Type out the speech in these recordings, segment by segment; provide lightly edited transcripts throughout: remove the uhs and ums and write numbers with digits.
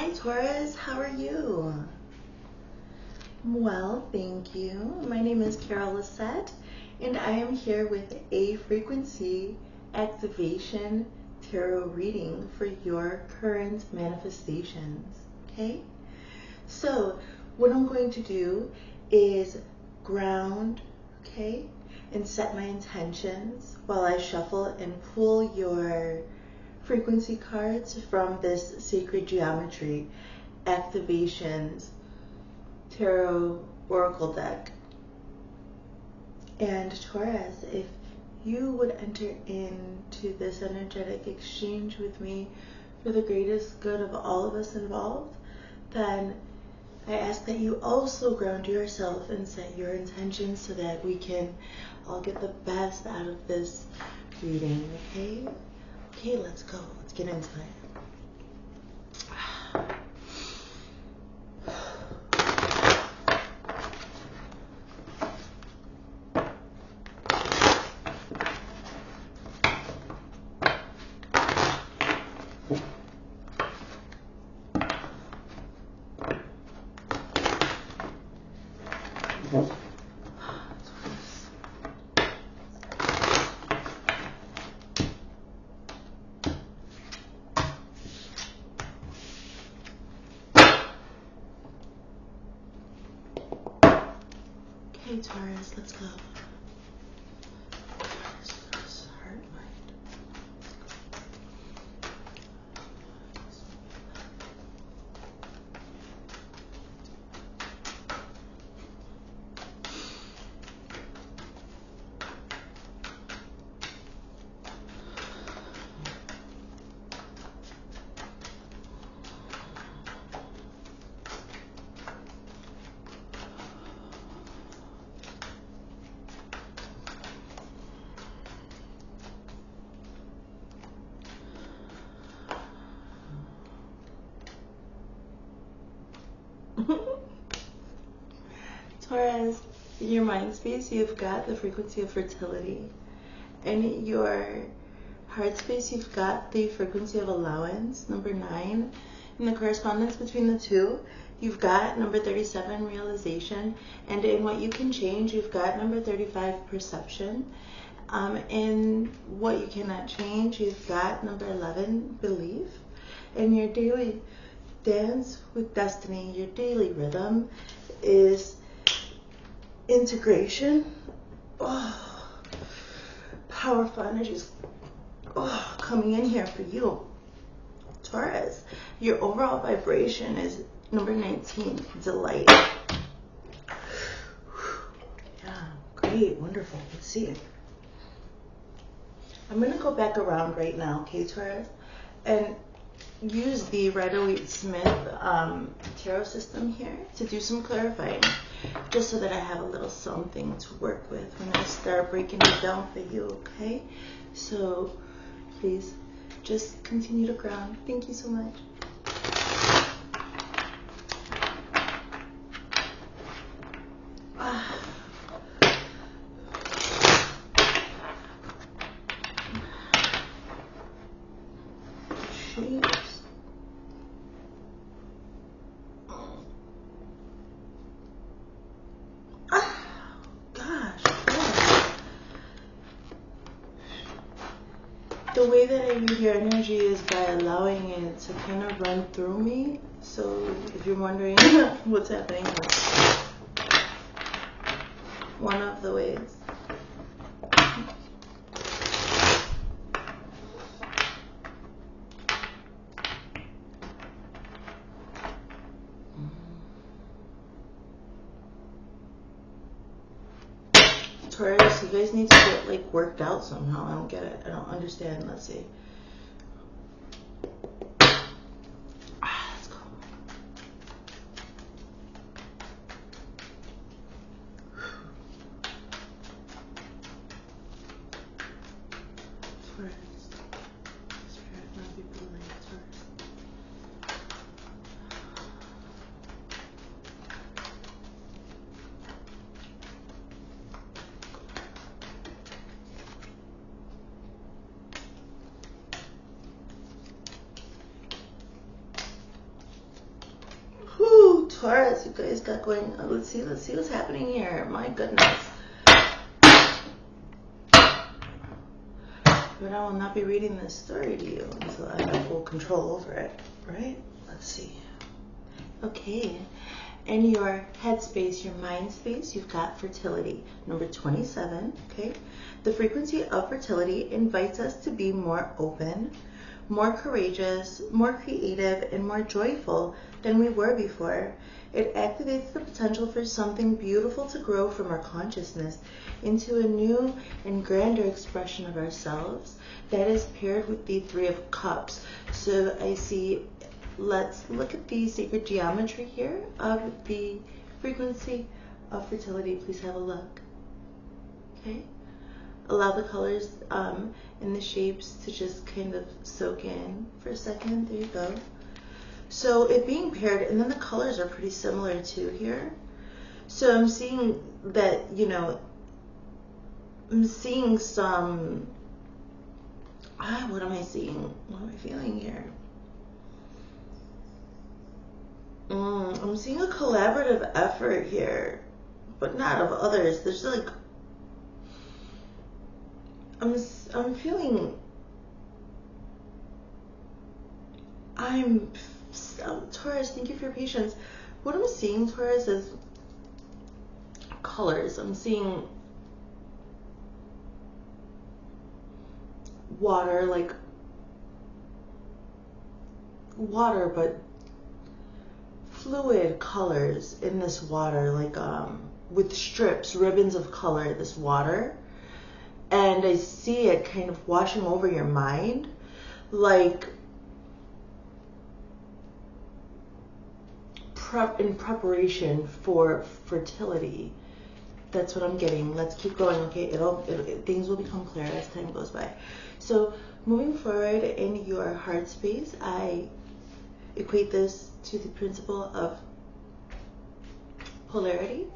Hi Taurus, how are you? Well, thank you. My name is Carol Lisette, and I am here with a frequency activation tarot reading for your current manifestations. Okay? So, what I'm going to do is ground, okay, and set my intentions while I shuffle and pull your frequency cards from this Sacred Geometry Activations Tarot Oracle deck. And Taurus, if you would enter into this energetic exchange with me for the greatest good of all of us involved, then I ask that you also ground yourself and set your intentions so that we can all get the best out of this reading, okay? Okay, let's go. Let's get into it. Okay, Taurus, let's go. Heart, mind. Taurus, in your mind space, you've got the frequency of fertility. In your heart space, you've got the frequency of allowance, number 9. In the correspondence between the two, you've got number 37, realization. And in what you can change, you've got number 35, perception. In what you cannot change, you've got number 11, belief. In your daily dance with destiny, your daily rhythm is integration. Oh, powerful energies coming in here for you, Taurus. Your overall vibration is number 19, delight. Yeah, great, wonderful. Let's see. I'm going to go back around right now, okay, Taurus, and use the Rider-Waite-Smith tarot system here to do some clarifying, just so that I have a little something to work with when I start breaking it down for you, okay? So please just continue to ground. Thank you so much. Jeez. The way that I read your energy is by allowing it to kind of run through me. So if you're wondering what's happening, that's one of the ways. Taurus, you guys need to get like worked out somehow. I don't get it. I don't understand. Let's see. Let's go. Taurus. Spirit, love you, be light, Taurus. Taurus, you guys got going. Let's see what's happening here. My goodness. But I will not be reading this story to you until I have full control over it, right? Let's see. Okay. In your headspace, your mind space, you've got fertility. Number 27, okay? The frequency of fertility invites us to be more open, more courageous, more creative, and more joyful than we were before. It activates the potential for something beautiful to grow from our consciousness into a new and grander expression of ourselves that is paired with the Three of Cups. So I see, let's look at the sacred geometry here of the frequency of fertility. Please have a look. Okay? Allow the colors and the shapes to just kind of soak in for a second. There you go. So it being paired, and then the colors are pretty similar too here. So I'm seeing that, you know, I'm seeing some, what am I seeing? What am I feeling here? I'm seeing a collaborative effort here, but not of others. There's like, I'm feeling, Taurus, thank you for your patience. What I'm seeing, Taurus, is colors. I'm seeing water, like water, but fluid colors in this water, like with strips, ribbons of color, this water. And I see it kind of washing over your mind, like in preparation for fertility. That's what I'm getting. Let's keep going, okay? Things will become clear as time goes by. So moving forward in your heart space, I equate this to the principle of polarity.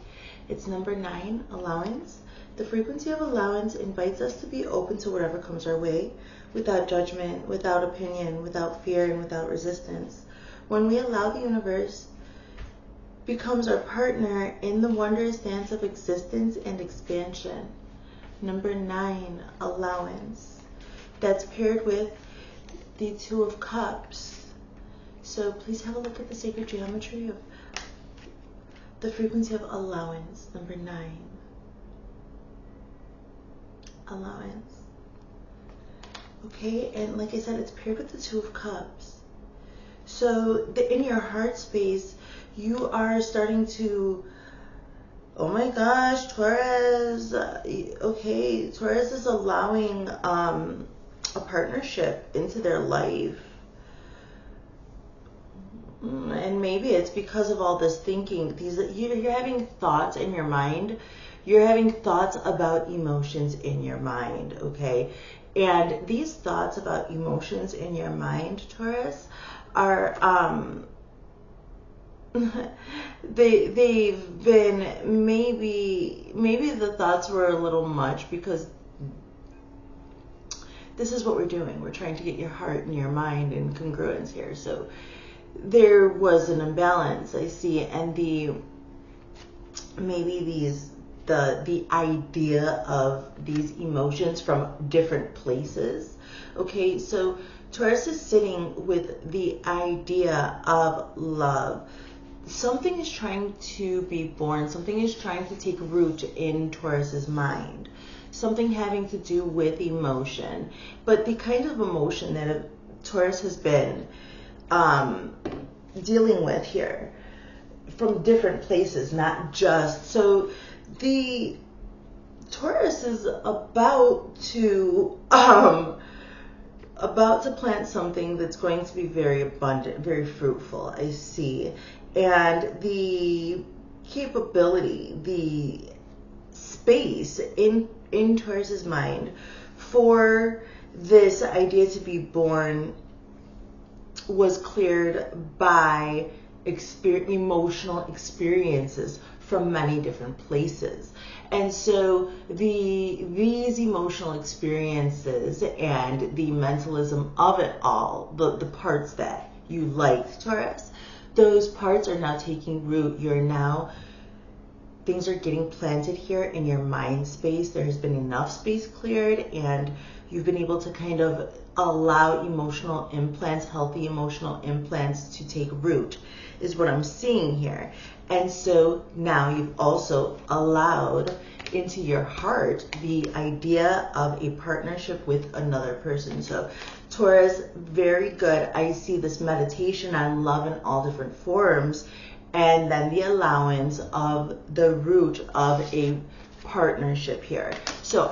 It's number 9, allowance. The frequency of allowance invites us to be open to whatever comes our way, without judgment, without opinion, without fear, and without resistance. When we allow, the universe becomes our partner in the wondrous dance of existence and expansion. Number 9, allowance. That's paired with the Two of Cups. So please have a look at the sacred geometry of the frequency of allowance. Number 9. Allowance. Okay, and like I said, it's paired with the Two of Cups. So in your heart space, you are starting to, oh my gosh, Taurus, okay, Taurus is allowing a partnership into their life. And maybe it's because of all this thinking, you're having thoughts in your mind. You're having thoughts about emotions in your mind, okay? And these thoughts about emotions in your mind, Taurus, are they've been, maybe the thoughts were a little much, because this is what we're doing. We're trying to get your heart and your mind in congruence here. So there was an imbalance, I see, and the idea of these emotions from different places. Okay, so Taurus is sitting with the idea of love. Something is trying to be born. Something is trying to take root in Taurus's mind. Something having to do with emotion. But the kind of emotion that Taurus has been dealing with here from different places, not just. So the Taurus is about to plant something that's going to be very abundant, very fruitful, I see. And the capability, the space in Taurus's mind for this idea to be born was cleared by emotional experiences from many different places. And so these emotional experiences and the mentalism of it all, the parts that you liked, Taurus, those parts are now taking root. Things are getting planted here in your mind space. There has been enough space cleared, and you've been able to kind of allow emotional implants, healthy emotional implants, to take root, is what I'm seeing here. And so now you've also allowed into your heart the idea of a partnership with another person. So Taurus, very good. I see this meditation on love in all different forms, and then the allowance of the root of a partnership here. So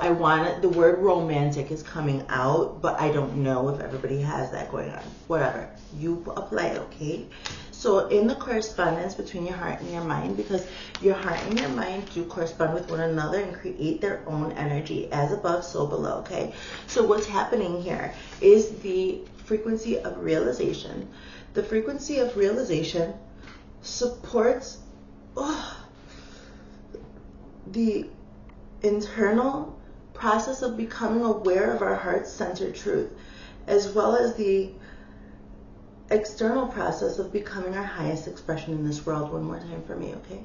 the word romantic is coming out, but I don't know if everybody has that going on. Whatever, you apply it, okay? So in the correspondence between your heart and your mind, because your heart and your mind do correspond with one another and create their own energy, as above, so below, okay? So what's happening here is the frequency of realization. The frequency of realization supports the internal process of becoming aware of our heart-centered truth, as well as the external process of becoming our highest expression in this world. One more time for me, okay?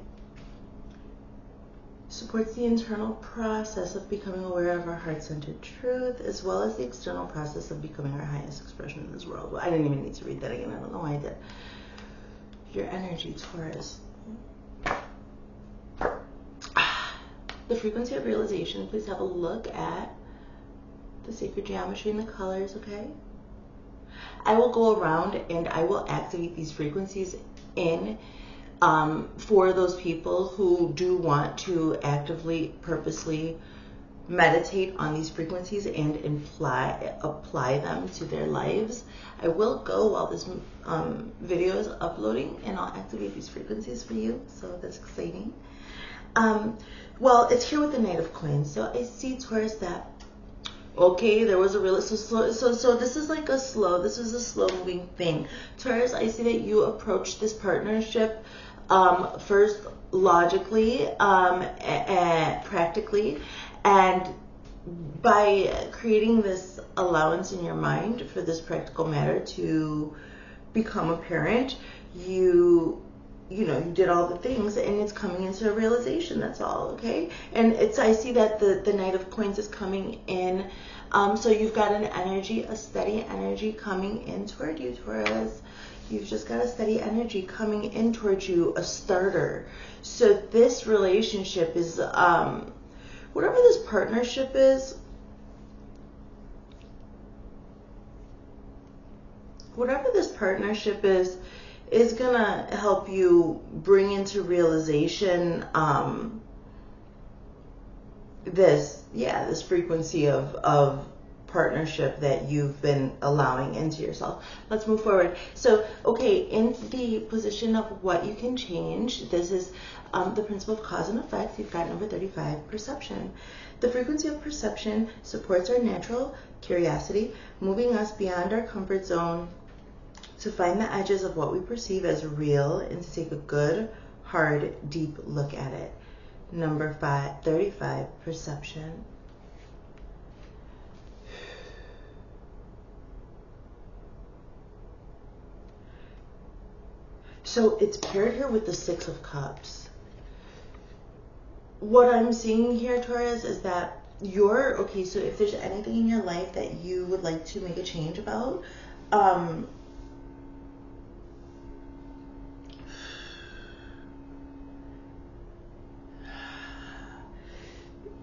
Supports the internal process of becoming aware of our heart-centered truth, as well as the external process of becoming our highest expression in this world. Well, I didn't even need to read that again. I don't know why I did. Your energy, Taurus. The frequency of realization. Please have a look at the sacred geometry and the colors, okay? I will go around and I will activate these frequencies for those people who do want to actively, purposely meditate on these frequencies and apply them to their lives. I will go while this video is uploading, and I'll activate these frequencies for you, so that's exciting. Well, it's here with the Knight of Coins. So I see, Taurus, that okay, there was a real so this is like this is a slow moving thing. Taurus, I see that you approach this partnership first logically and practically, and by creating this allowance in your mind for this practical matter to become apparent, you did all the things, and it's coming into a realization. That's all, okay? And I see that the Knight of Coins is coming in. So you've got an energy, a steady energy coming in toward you, Taurus. You've just got a steady energy coming in towards you, a starter. So this relationship is, whatever this partnership is, gonna help you bring into realization this frequency of partnership that you've been allowing into yourself. Let's move forward. So, okay, in the position of what you can change, this is the principle of cause and effect. You've got number 35, perception. The frequency of perception supports our natural curiosity, moving us beyond our comfort zone to find the edges of what we perceive as real and to take a good, hard, deep look at it. Number 35, perception. So it's paired here with the 6 of Cups. What I'm seeing here, Taurus, is that so if there's anything in your life that you would like to make a change about,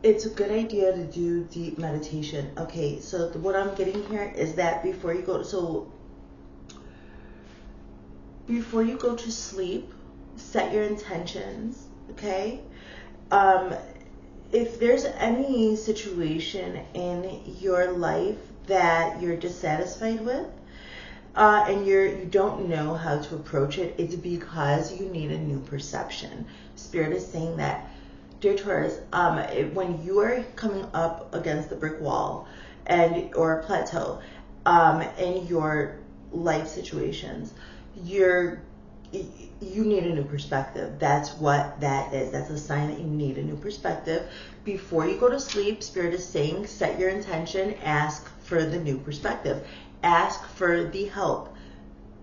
it's a good idea to do deep meditation. Okay, so what I'm getting here is that before you go to sleep, set your intentions, okay? If there's any situation in your life that you're dissatisfied with, and you don't know how to approach it, it's because you need a new perception. Spirit is saying that, dear Taurus, when you are coming up against the brick wall or a plateau in your life situations, you need a new perspective. That's what that is. That's a sign that you need a new perspective. Before you go to sleep, Spirit is saying, set your intention, ask for the new perspective. Ask for the help.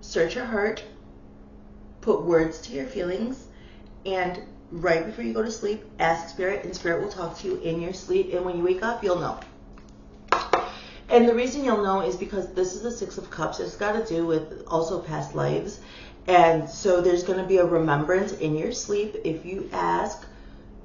Search your heart. put words to your feelings, and right before you go to sleep, ask Spirit, and Spirit will talk to you in your sleep, and when you wake up, you'll know. And the reason you'll know is because this is the Six of Cups. It's got to do with also past lives. And so there's going to be a remembrance in your sleep. If you ask,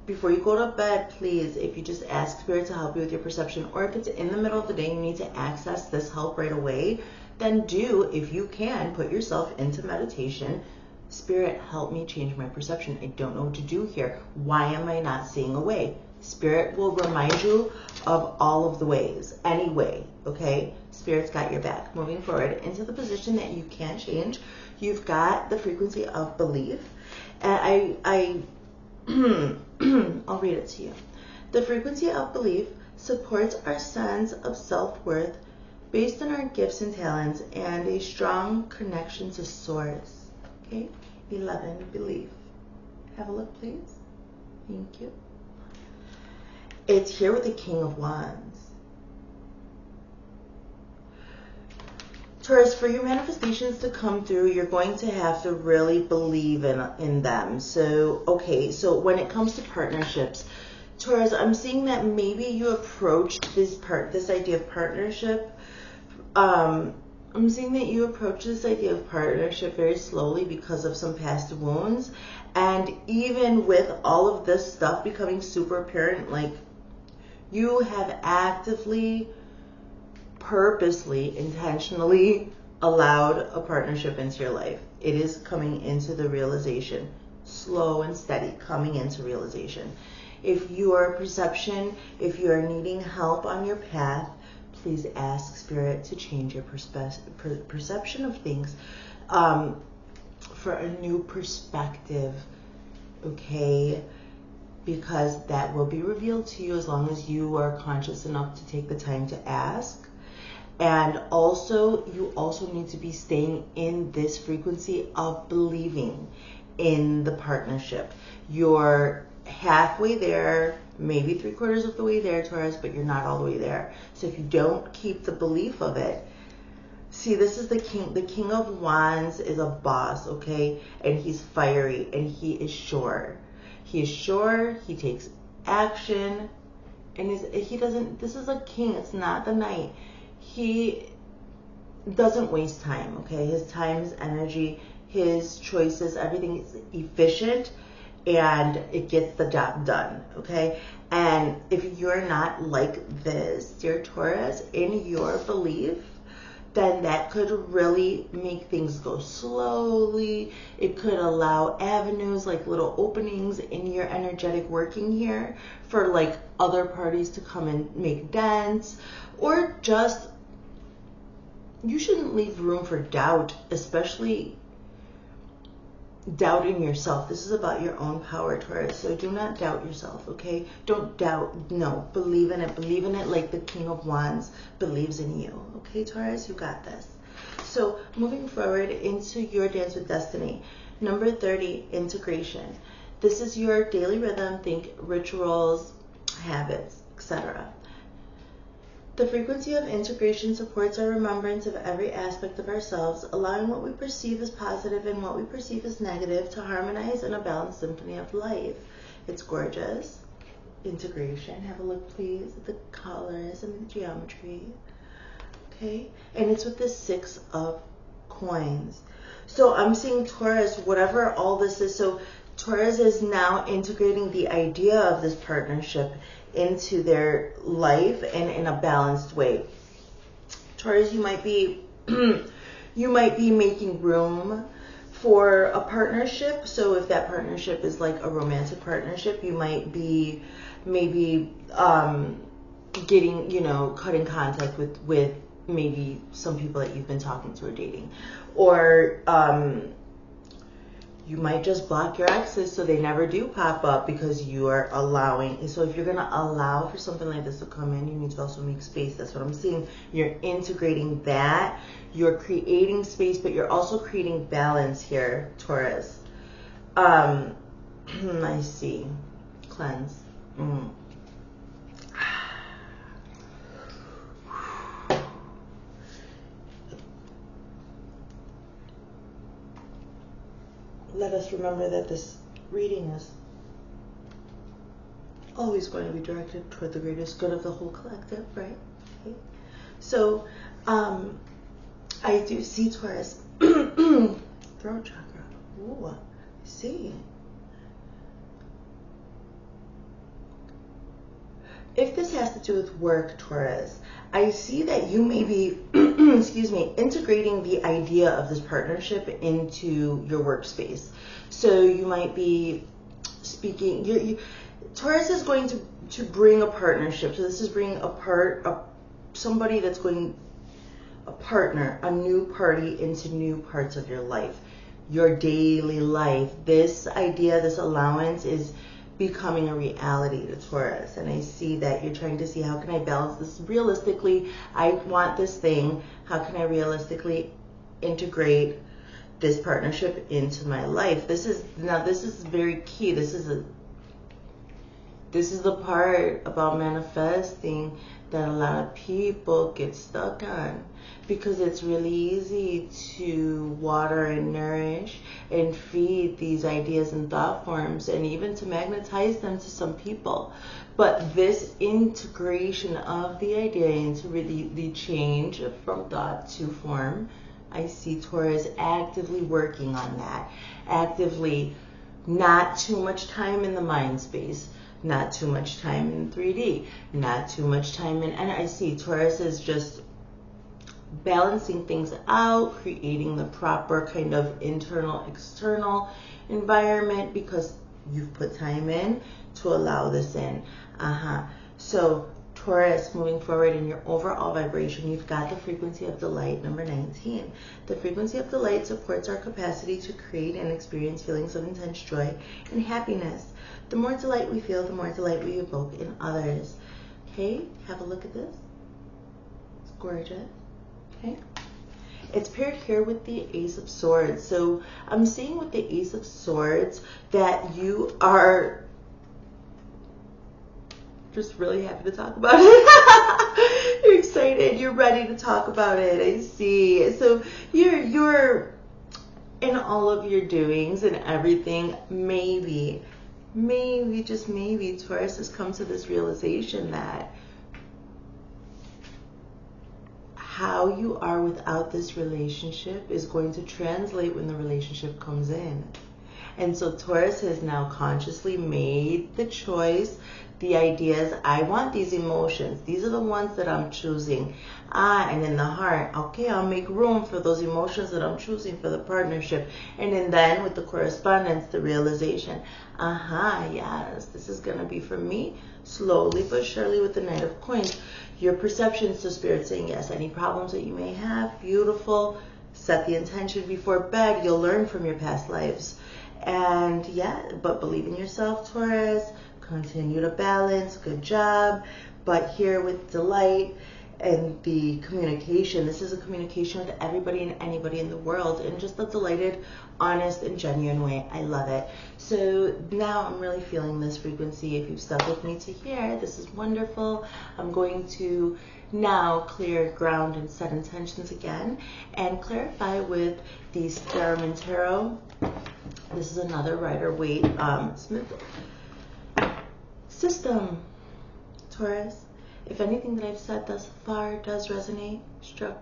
before you go to bed, please, if you just ask Spirit to help you with your perception, or if it's in the middle of the day and you need to access this help right away, then do, if you can, put yourself into meditation. Spirit, help me change my perception. I don't know what to do here. Why am I not seeing a way? Spirit will remind you of all of the ways, any way, okay? Spirit's got your back. Moving forward into the position that you can't change, you've got the frequency of belief. And I'll read it to you. The frequency of belief supports our sense of self-worth based on our gifts and talents and a strong connection to Source. Okay? 11, belief. Have a look, please. Thank you. It's here with the King of Wands. Taurus, for your manifestations to come through, you're going to have to really believe in them. So, okay, so when it comes to partnerships, Taurus, I'm seeing that maybe you approached this idea of partnership. I'm seeing that you approach this idea of partnership very slowly because of some past wounds. And even with all of this stuff becoming super apparent, like, you have actively, purposely, intentionally allowed a partnership into your life. It is coming into the realization, slow and steady, coming into realization. If your perception, if you are needing help on your path, please ask Spirit to change your perception of things for a new perspective, okay? Because that will be revealed to you as long as you are conscious enough to take the time to ask. And also, you also need to be staying in this frequency of believing in the partnership. You're halfway there, maybe 3/4 of the way there, Taurus, but you're not all the way there. So if you don't keep the belief of it, see, this is the king. The King of Wands is a boss, okay? And he's fiery and he is sure. He is sure, he takes action, and he doesn't, this is a king, it's not the knight. He doesn't waste time, okay? His time, his energy, his choices, everything is efficient, and it gets the job done, okay? And if you're not like this, dear Taurus, in your belief, then that could really make things go slowly. It could allow avenues, like little openings in your energetic working here for like other parties to come and make dents, or just, you shouldn't leave room for doubt, especially doubting yourself. This is about your own power, Taurus. So do not doubt yourself, okay? Don't doubt. No, believe in it. Believe in it like the King of Wands believes in you. Okay, Taurus, you got this. So moving forward into your Dance with Destiny. Number 30, integration. This is your daily rhythm. Think rituals, habits, etc. The frequency of integration supports our remembrance of every aspect of ourselves, allowing what we perceive as positive and what we perceive as negative to harmonize in a balanced symphony of life. It's gorgeous. Integration. Have a look, please, at the colors and the geometry. Okay? And it's with the 6 of coins. So I'm seeing Taurus, whatever all this is. So Taurus is now integrating the idea of this partnership into their life and in a balanced way. Taurus, you might be making room for a partnership. So if that partnership is like a romantic partnership, you might be maybe getting, cutting contact with maybe some people that you've been talking to or dating, or you might just block your exes so they never do pop up because you are allowing. So if you're going to allow for something like this to come in, you need to also make space. That's what I'm seeing. You're integrating that. You're creating space, but you're also creating balance here, Taurus. I see. Cleanse. let us remember that this reading is always going to be directed toward the greatest good of the whole collective, right? Okay. So, I do see Taurus throat chakra. Ooh, I see. If this has to do with work, Taurus, I see that you may be, excuse me, integrating the idea of this partnership into your workspace. So you might be speaking, Taurus is going to bring a partnership. So this is bringing somebody that's going, a partner, a new party into new parts of your life, your daily life. This idea, this allowance is becoming a reality to Taurus. And I see that you're trying to see, how can I balance this realistically? I want this thing. How can I realistically integrate this partnership into my life? This is very key. This is the part about manifesting that a lot of people get stuck on, because it's really easy to water and nourish and feed these ideas and thought forms, and even to magnetize them to some people. But this integration of the idea into really the change from thought to form, I see Taurus actively working on that. Actively, not too much time in the mind space, not too much time in 3D, not too much time in, and I see Taurus is just balancing things out, creating the proper kind of internal, external environment, because you've put time in to allow this in. So Taurus, moving forward in your overall vibration, you've got the frequency of delight, number 19. The frequency of delight supports our capacity to create and experience feelings of intense joy and happiness. The more delight we feel, the more delight we evoke in others. Okay, have a look at this. It's gorgeous. Okay. It's paired here with the Ace of Swords. So I'm seeing with the Ace of Swords that you are just really happy to talk about it. You're excited. You're ready to talk about it. I see. So you're in all of your doings and everything. Maybe, just maybe, Taurus has come to this realization that how you are without this relationship is going to translate when the relationship comes in. And so Taurus has now consciously made the choice, the ideas, I want these emotions. These are the ones that I'm choosing. And in the heart, okay, I'll make room for those emotions that I'm choosing for the partnership. And then with the correspondence, the realization, yes, this is going to be for me. Slowly but surely with the Knight of Coins, your perceptions to Spirit saying yes. Any problems that you may have, beautiful. Set the intention before bed. You'll learn from your past lives. And but believe in yourself, Taurus. Continue to balance. Good job. But here with delight and the communication, this is a communication with everybody and anybody in the world in just a delighted, honest, and genuine way. I love it. So now I'm really feeling this frequency. If you've stuck with me to here, this is wonderful. I'm going to now clear ground and set intentions again and clarify with the Starman Tarot. This is another Rider-Waite Smith system, Taurus. If anything that I've said thus far does resonate, strike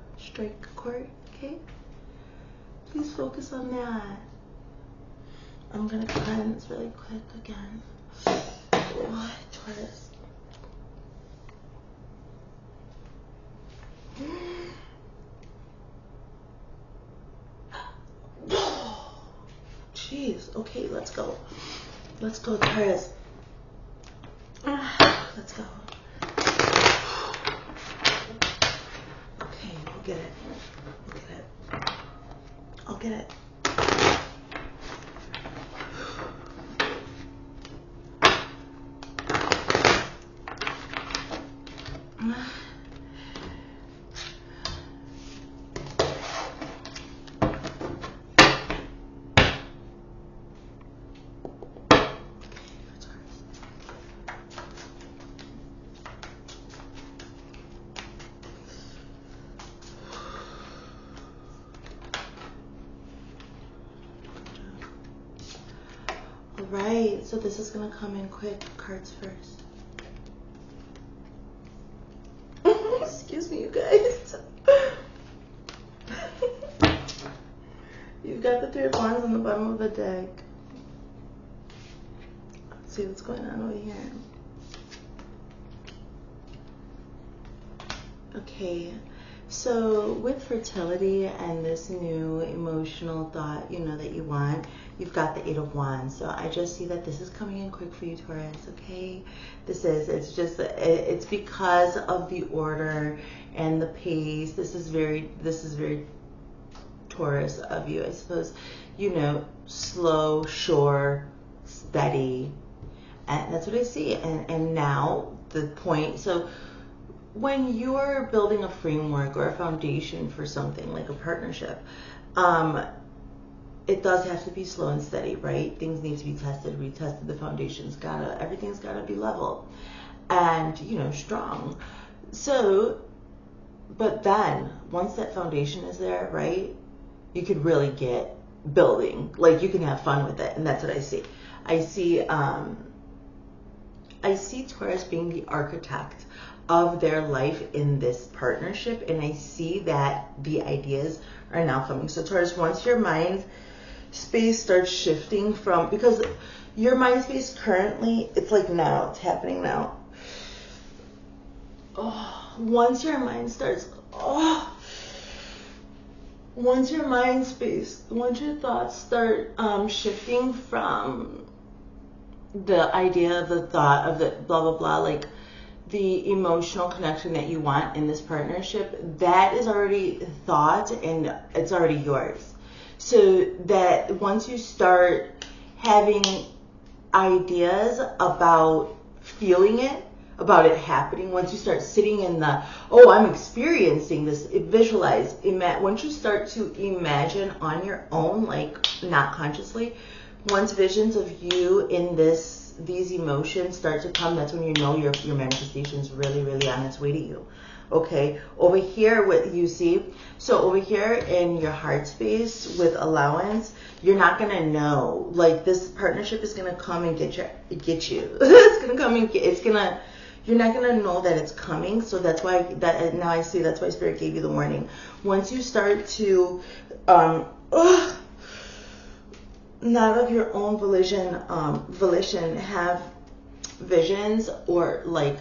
a chord, okay? Please focus on that. I'm gonna cleanse really quick again. What, Taurus? Jeez, okay, let's go. Let's go, Taurus. Let's go. Okay, we'll get it. We'll get it. I'll get it. right, so this is going to come in quick. Cards first. Excuse me, you guys. You've got the Three of Wands on the bottom of the deck. Let's see what's going on over here. Okay, so with fertility and this new emotional thought, you know, that you want, you've got the Eight of Wands. So I just see that this is coming in quick for you, Taurus, okay? It's because of the order and the pace. This is very Taurus of you, I suppose. You know, slow, sure, steady. And that's what I see. And now the point, so when you're building a framework or a foundation for something like a partnership, it does have to be slow and steady, right? Things need to be tested, retested. The everything's gotta be level and, you know, strong. So, but then once that foundation is there, right, you could really get building. Like, you can have fun with it, and that's what I see. I see Taurus being the architect of their life in this partnership, and I see that the ideas are now coming. So Taurus, once your mind space starts shifting from, because your mind space currently, it's like now, it's happening now. Once your mind starts, once your mind space, once your thoughts start shifting from the idea of the thought of the blah, blah, blah, like the emotional connection that you want in this partnership, that is already thought and it's already yours. So that once you start having ideas about feeling it, about it happening, once you start sitting in the, I'm experiencing this, visualize, once you start to imagine on your own, like not consciously, once visions of you in these emotions start to come, that's when you know your manifestation is really, really on its way to you. Okay, over here, what you see, so over here in your heart space with allowance, you're not gonna know, like this partnership is gonna come and get you. It's gonna come and you're not gonna know that it's coming. So that's why now I see that's why Spirit gave you the warning. Once you start to not of your own volition have visions or like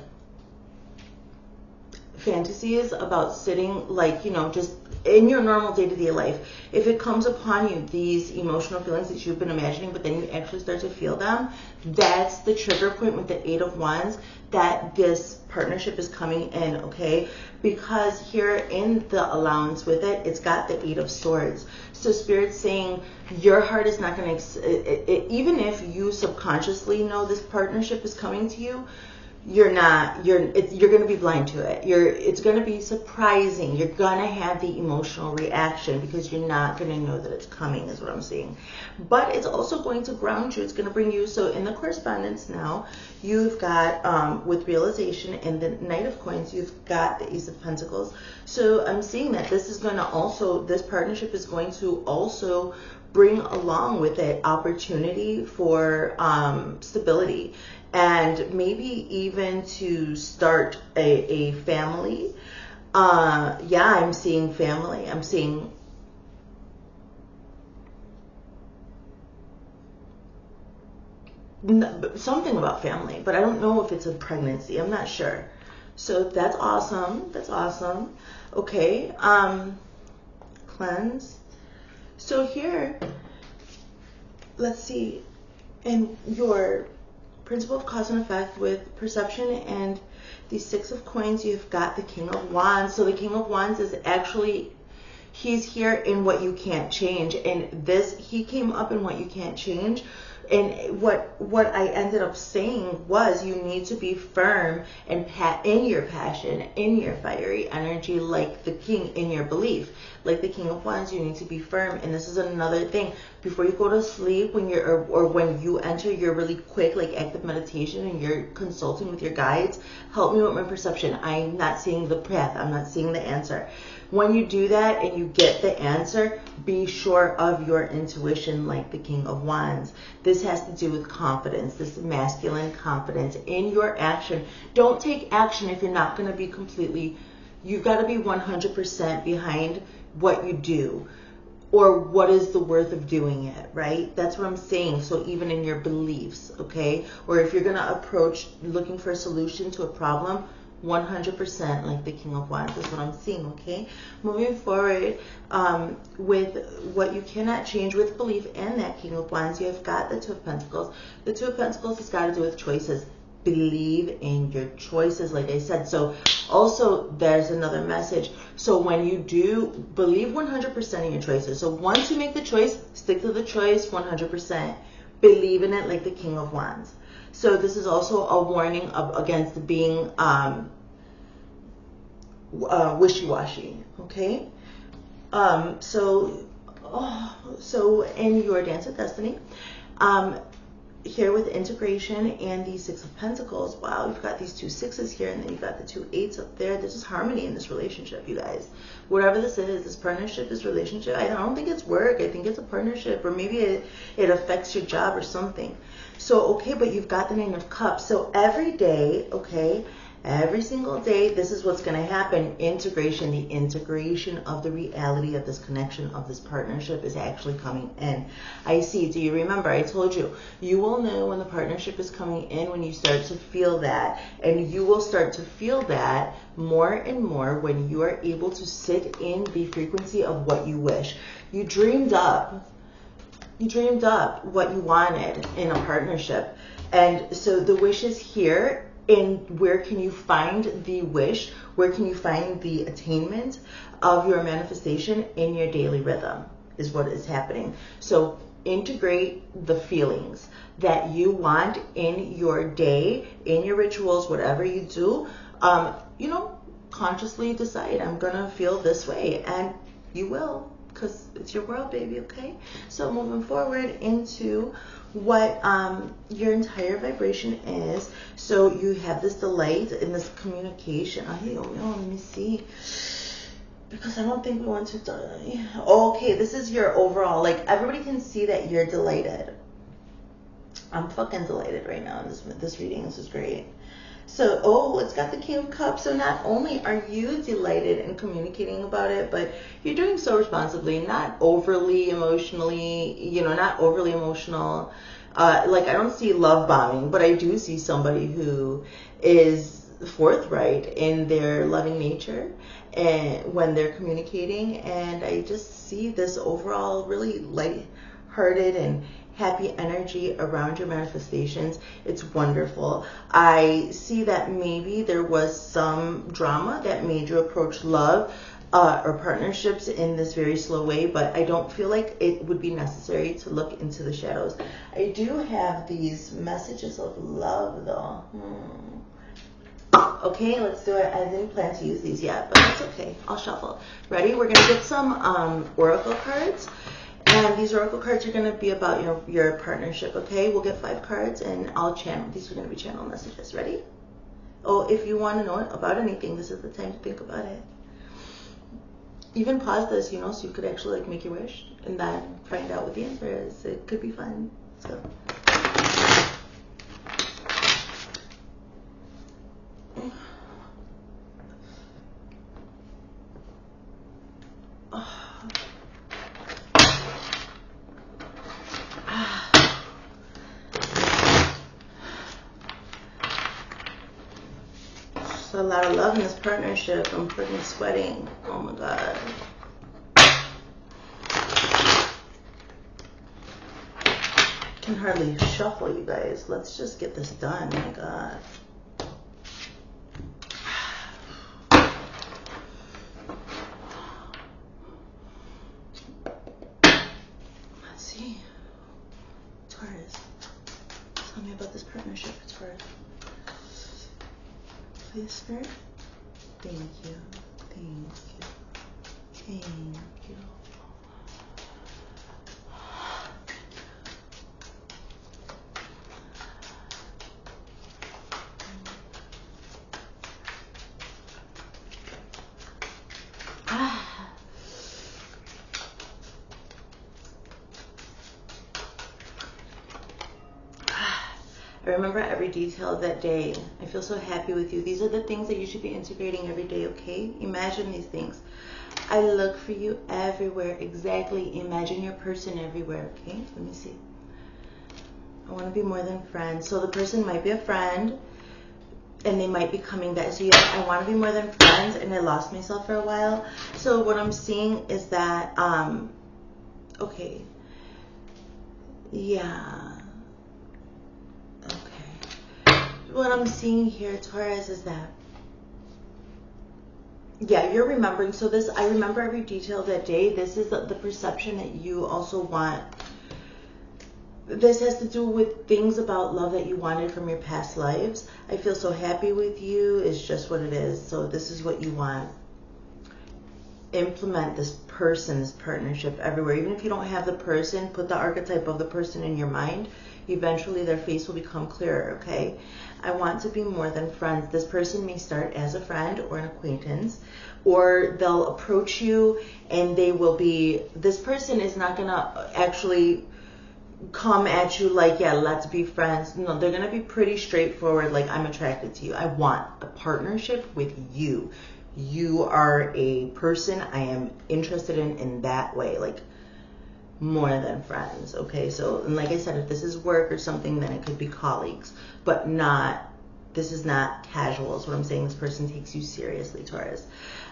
fantasies about sitting, like, you know, just in your normal day-to-day life, if it comes upon you, these emotional feelings that you've been imagining, but then you actually start to feel them, that's the trigger point with the Eight of Wands, that this partnership is coming in, okay? Because here in the allowance with it, it's got the Eight of Swords. So Spirit's saying your heart is not going to, even if you subconsciously know this partnership is coming to you, you're going to be blind to it. It's going to be surprising. You're going to have the emotional reaction because you're not going to know that it's coming, is what I'm saying. But it's also going to ground you. It's going to bring you, so in the correspondence now, you've got, with realization and the Knight of Coins, you've got the Ace of Pentacles. So I'm seeing that this partnership is going to also bring along with it opportunity for stability. And maybe even to start a family. I'm seeing family. I'm seeing something about family, but I don't know if it's a pregnancy. I'm not sure. So that's awesome. That's awesome. Okay. Cleanse. So here, let's see, in your principle of cause and effect with perception and the Six of Coins, you've got the King of Wands. So the King of Wands is actually, he's here in what you can't change. And he came up in what you can't change. And what I ended up saying was, you need to be firm and in your passion, in your fiery energy, like the king, in your belief. Like the King of Wands, you need to be firm. And this is another thing. Before you go to sleep, when you enter your really quick, like, active meditation and you're consulting with your guides, help me with my perception. I'm not seeing the path. I'm not seeing the answer. When you do that and you get the answer, be sure of your intuition, like the King of Wands. This has to do with confidence, this masculine confidence in your action. Don't take action if you're not going to be completely, you've got to be 100% behind what you do, or what is the worth of doing it, right? That's what I'm saying. So even in your beliefs, okay? Or if you're going to approach looking for a solution to a problem, 100% like the King of Wands is what I'm seeing, okay? Moving forward with what you cannot change with belief and that King of Wands, you have got the Two of Pentacles. The Two of Pentacles has got to do with choices. Believe in your choices, like I said. So also there's another message. So when you do believe 100% in your choices, so once you make the choice, stick to the choice 100%. Believe in it like the King of Wands. So this is also a warning against being wishy-washy, okay? So in your Dance of Destiny, here with integration and the Six of Pentacles, wow, you've got these two sixes here, and then you've got the two eights up there. This is harmony in this relationship, you guys. Whatever this is, this partnership, this relationship, I don't think it's work. I think it's a partnership, or maybe it affects your job or something. So, okay, but you've got the Nine of Cups. So every day, okay, every single day, this is what's going to happen. Integration, the integration of the reality of this connection, of this partnership is actually coming in. I see. Do you remember? I told you, you will know when the partnership is coming in when you start to feel that. And you will start to feel that more and more when you are able to sit in the frequency of what you wish. You dreamed up what you wanted in a partnership. And so the wish is here. And where can you find the wish? Where can you find the attainment of your manifestation? In your daily rhythm is what is happening. So integrate the feelings that you want in your day, in your rituals, whatever you do. Consciously decide, I'm going to feel this way. And you will, because it's your world, baby, okay? So moving forward into what your entire vibration is. So you have this delight in this communication. I don't know, let me see, because I don't think we want to die. Okay, this is your overall, like, everybody can see that you're delighted. I'm fucking delighted right now in this reading. This is great. So, it's got the King of Cups. So not only are you delighted in communicating about it, but you're doing so responsibly, not overly emotionally, not overly emotional. Like, I don't see love bombing, but I do see somebody who is forthright in their loving nature and when they're communicating. And I just see this overall really light-hearted and happy energy around your manifestations. It's wonderful. I see that maybe there was some drama that made you approach love or partnerships in this very slow way, but I don't feel like it would be necessary to look into the shadows. I do have these messages of love though. Okay, let's do it. I didn't plan to use these yet, but it's okay. I'll shuffle. Ready? We're going to get some oracle cards. And these oracle cards are going to be about your partnership, okay? We'll get 5 cards, and I'll channel. These are going to be channel messages. Ready? Oh, if you want to know about anything, this is the time to think about it. Even pause this, so you could actually like make your wish and then find out what the answer is. It could be fun. So. A lot of love in this partnership. I'm freaking sweating. Oh my god. Can hardly shuffle, you guys. Let's just get this done. Oh my god. Let's see. Taurus. Tell me about this partnership, Taurus. Please, Spirit. Thank you. Thank you. Thank you. I remember every detail of that day. I feel so happy with you. These are the things that you should be integrating every day, okay? Imagine these things. I look for you everywhere. Exactly. Imagine your person everywhere, okay? Let me see. I want to be more than friends. So the person might be a friend, and they might be coming back. So yeah, I want to be more than friends, and I lost myself for a while. So what I'm seeing is that, okay. Yeah. Okay. What I'm seeing here, Taurus, is that, yeah, you're remembering. So this, I remember every detail of that day. This is the perception that you also want. This has to do with things about love that you wanted from your past lives. I feel so happy with you. It's just what it is. So this is what you want. Implement this person, this partnership everywhere. Even if you don't have the person, put the archetype of the person in your mind. Eventually their face will become clearer, okay? I want to be more than friends. This person may start as a friend or an acquaintance, or they'll approach you and they will be, this person is not gonna actually come at you like, yeah, let's be friends. No, they're gonna be pretty straightforward, like, I'm attracted to you. I want a partnership with you. You are a person I am interested in that way, like more than friends, okay? So, and like I said, if this is work or something, then it could be colleagues, but not, this is not casual is what I'm saying. This person takes you seriously, Taurus.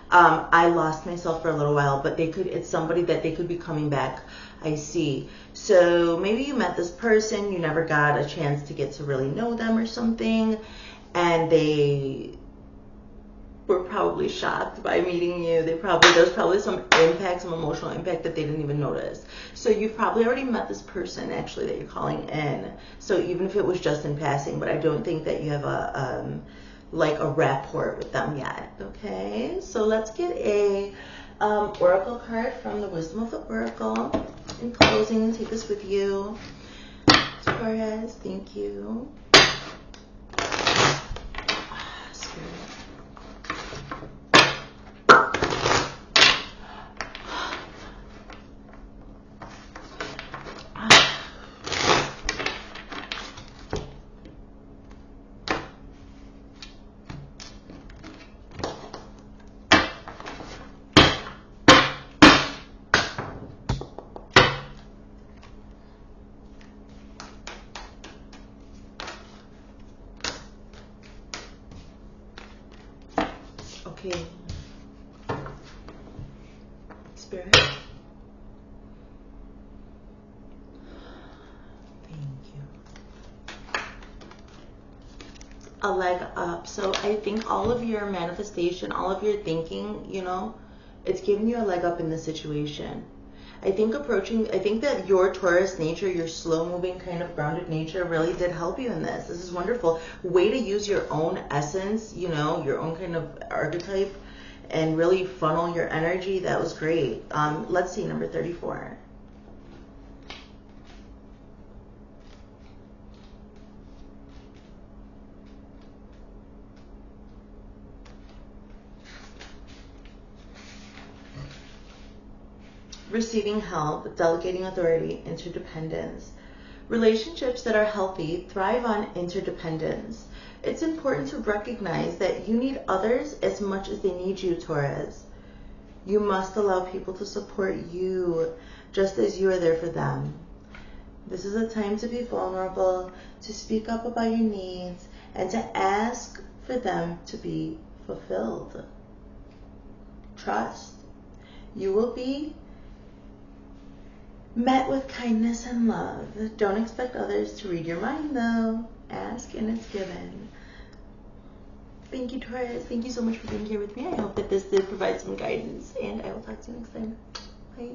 I lost myself for a little while, but they could, it's somebody that they could be coming back, I see. So maybe you met this person, you never got a chance to get to really know them or something, and they were probably shocked by meeting you. There's probably some impact, some emotional impact that they didn't even notice. So you've probably already met this person actually that you're calling in. So even if it was just in passing, but I don't think that you have a like a rapport with them yet. Okay, so let's get a oracle card from the Wisdom of the Oracle in closing and take this with you. Taurus, thank you. Spirit. Okay. Spirit. Thank you. A leg up. So I think all of your manifestation, all of your thinking, you know, it's giving you a leg up in the situation. I think that your Taurus nature, your slow moving kind of grounded nature really did help you in this. This is wonderful. Way to use your own essence, you know, your own kind of archetype and really funnel your energy. That was great. Let's see, number 34. Receiving help, delegating authority, interdependence. Relationships that are healthy thrive on interdependence. It's important to recognize that you need others as much as they need you, Taurus. You must allow people to support you just as you are there for them. This is a time to be vulnerable, to speak up about your needs, and to ask for them to be fulfilled. Trust. You will be met with kindness and love. Don't expect others to read your mind, though. Ask and it's given. Thank you, Taurus. Thank you so much for being here with me. I hope that this did provide some guidance, and I will talk to you next time. Bye.